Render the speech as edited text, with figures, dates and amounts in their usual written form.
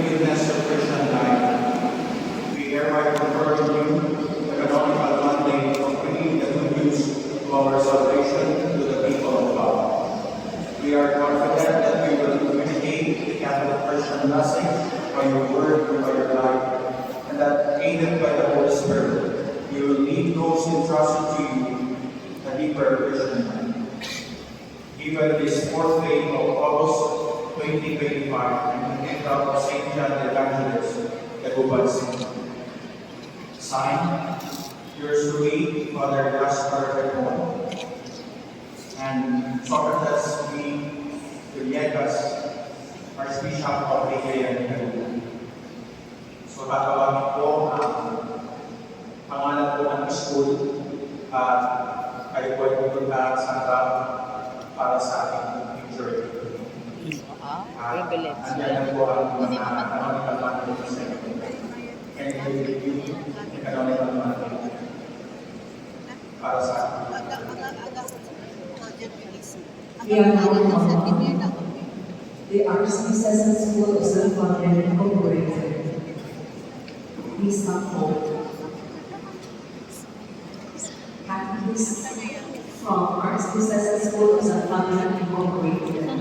forgiveness of Christian life. We hereby confer on you the canonical mandate of bringing the good news of our salvation to the people of God. We are confident that we will communicate the Catholic Christian message by your word and by your life, and that, aided by the Holy Spirit, you will lead those entrusted to you a deeper Christian life. Given this fourth day of August 2025 and the Cathedral of St. John the Evangelist, Taguban City. Signed, yours truly, Father Gaspar Bermon, and Socrates V. Villegas, Archbishop of Cagayan de Oro. So tatawagin po ang pangalan po ng school at kayo po ay pupunta sa harap para sa ating picture. Andiyan po ang mga canonical mandate sa inyo. And I will review the canonical mandate para sa ating. We are now in the Archdiocese School of San Fabian Incorporated. Please come forward. Catechists from Archdiocese School of San Fabian Incorporated.